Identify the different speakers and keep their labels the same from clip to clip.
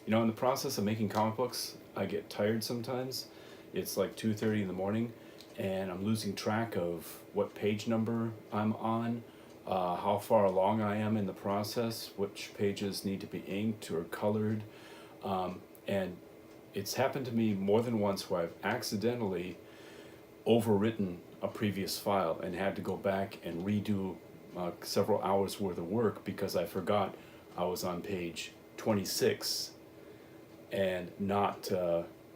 Speaker 1: You know, in the process of making comic books, I get tired sometimes. It's like 2:30 in the morning, and I'm losing track of what page number I'm on, how far along I am in the process, which pages need to be inked or colored. And it's happened to me more than once where I've accidentally overwritten a previous file and had to go back and redo several hours worth of work because I forgot I was on page 26 and not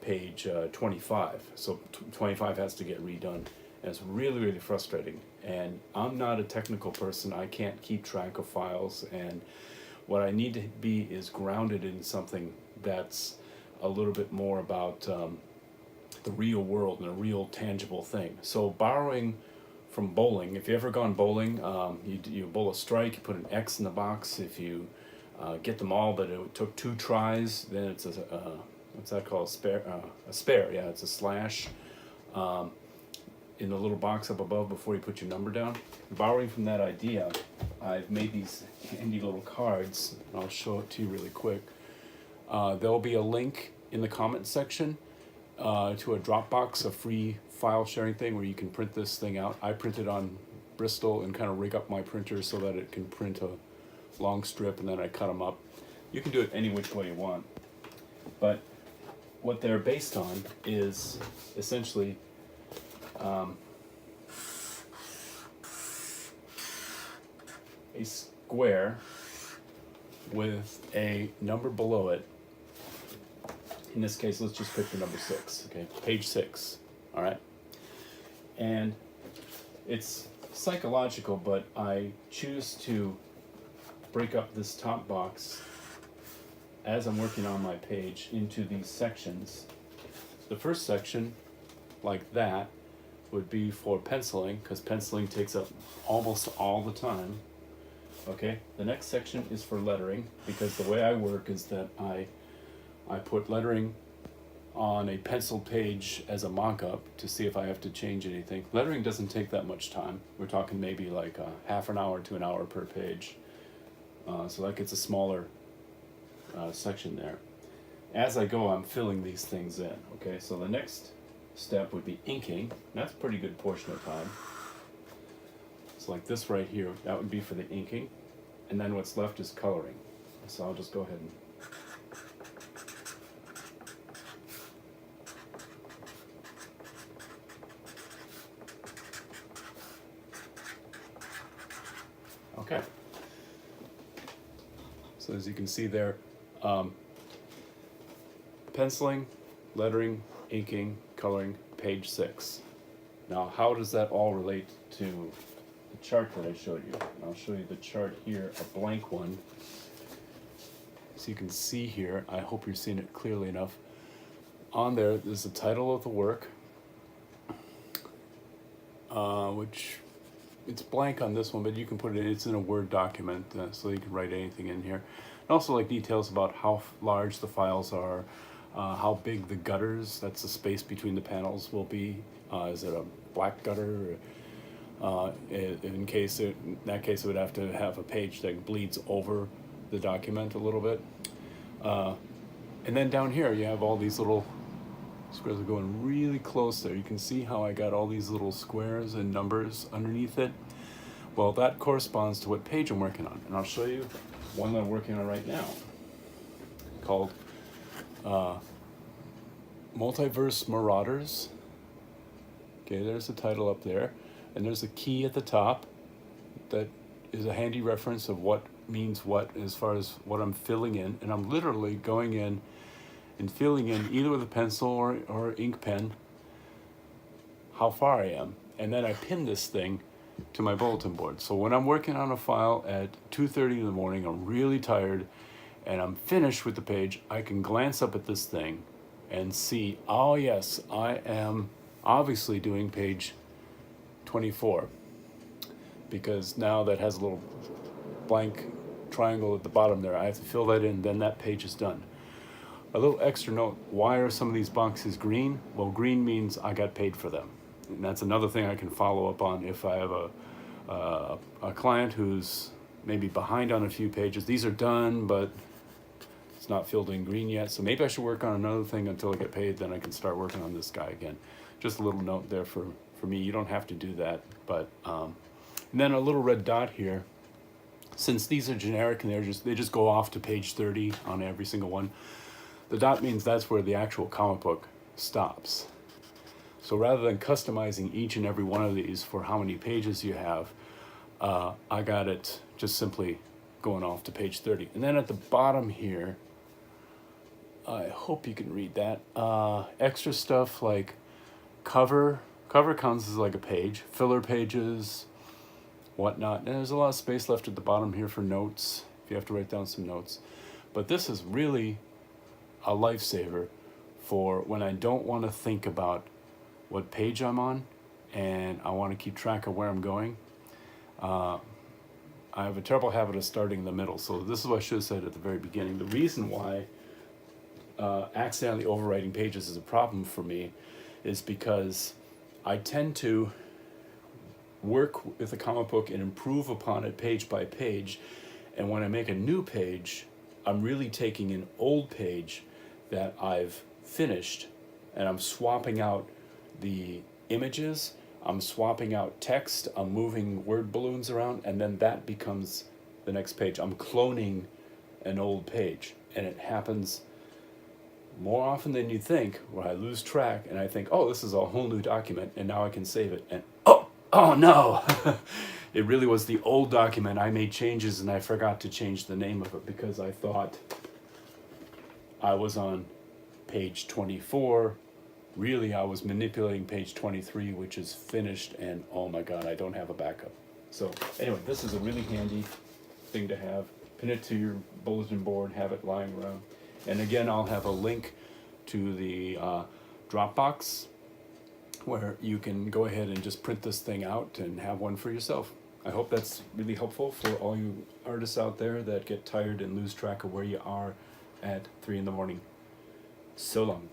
Speaker 1: page 25. So 25 has to get redone. And it's really, really frustrating. And I'm not a technical person. I can't keep track of files. And what I need to be is grounded in something that's a little bit more about the real world and a real tangible thing. So borrowing from bowling, if you ever gone bowling, you bowl a strike, you put an X in the box. If you get them all, but it took 2 tries, then it's a what's that called? A spare. Yeah, it's a slash in the little box up above before you put your number down. Borrowing from that idea, I've made these handy little cards. I'll show it to you really quick. There'll be a link in the comment section to a Dropbox, a free file sharing thing where you can print this thing out. I print it on Bristol and kind of rig up my printer so that it can print a long strip, and then I cut them up. You can do it any which way you want. But what they're based on is essentially a square with a number below it. In this case, let's just pick the number 6, okay? Page 6, all right? And it's psychological, but I choose to break up this top box as I'm working on my page into these sections. The first section, like that, would be for penciling, because penciling takes up almost all the time, okay? The next section is for lettering, because the way I work is that I put lettering on a pencil page as a mock-up to see if I have to change anything. Lettering doesn't take that much time. We're talking maybe like half an hour to an hour per page. So that gets a smaller section there. As I go, I'm filling these things in. Okay, so the next step would be inking. That's a pretty good portion of time. So like this right here, that would be for the inking. And then what's left is coloring. So I'll just go ahead and okay. So as you can see there, penciling, lettering, inking, coloring, page 6. Now, how does that all relate to the chart that I showed you? And I'll show you the chart here, a blank one. So you can see here, I hope you're seeing it clearly enough. On there, there's the title of the work, which it's blank on this one, but you can put it, it's in a Word document, so you can write anything in here. And also like details about how large the files are, how big the gutters, that's the space between the panels, will be. Is it a black gutter? In that case, it would have to have a page that bleeds over the document a little bit. And then down here, you have all these little squares are going really close there. You can see how I got all these little squares and numbers underneath it. Well, that corresponds to what page I'm working on. And I'll show you one that I'm working on right now called Multiverse Marauders. Okay, there's the title up there. And there's a key at the top that is a handy reference of what means what as far as what I'm filling in. And I'm literally going in and filling in either with a pencil or ink pen how far I am. And then I pin this thing to my bulletin board. So when I'm working on a file at 2:30 in the morning, I'm really tired and I'm finished with the page, I can glance up at this thing and see, oh yes, I am obviously doing page 24, because now that has a little blank triangle at the bottom there. I have to fill that in, then that page is done. A little extra note, why are some of these boxes green? Well, green means I got paid for them. And that's another thing I can follow up on if I have a client who's maybe behind on a few pages. These are done, but It's not filled in green yet, so maybe I should work on another thing until I get paid, then I can start working on this guy again. Just a little note there for me. You don't have to do that, but and then a little red dot here. Since these are generic and they just go off to page 30 on every single one, the dot means that's where the actual comic book stops. So rather than customizing each and every one of these for how many pages you have, I got it just simply going off to page 30. And then at the bottom here, I hope you can read that, extra stuff like cover counts as like a page, filler pages, whatnot. And there's a lot of space left at the bottom here for notes, if you have to write down some notes. But this is really a lifesaver for when I don't want to think about what page I'm on and I want to keep track of where I'm going. I have a terrible habit of starting in the middle, so this is what I should have said at the very beginning. The reason why accidentally overwriting pages is a problem for me is because I tend to work with a comic book and improve upon it page by page, and when I make a new page, I'm really taking an old page that I've finished and I'm swapping out the images, I'm swapping out text, I'm moving word balloons around, and then that becomes the next page. I'm cloning an old page, and it happens more often than you think, where I lose track and I think, oh, this is a whole new document and now I can save it, and oh no, it really was the old document. I made changes and I forgot to change the name of it because I thought I was on page 24. Really, I was manipulating page 23, which is finished, and oh my god, I don't have a backup. So anyway, this is a really handy thing to have. Pin it to your bulletin board, have it lying around. And again, I'll have a link to the Dropbox where you can go ahead and just print this thing out and have one for yourself. I hope that's really helpful for all you artists out there that get tired and lose track of where you are at 3 in the morning. So long.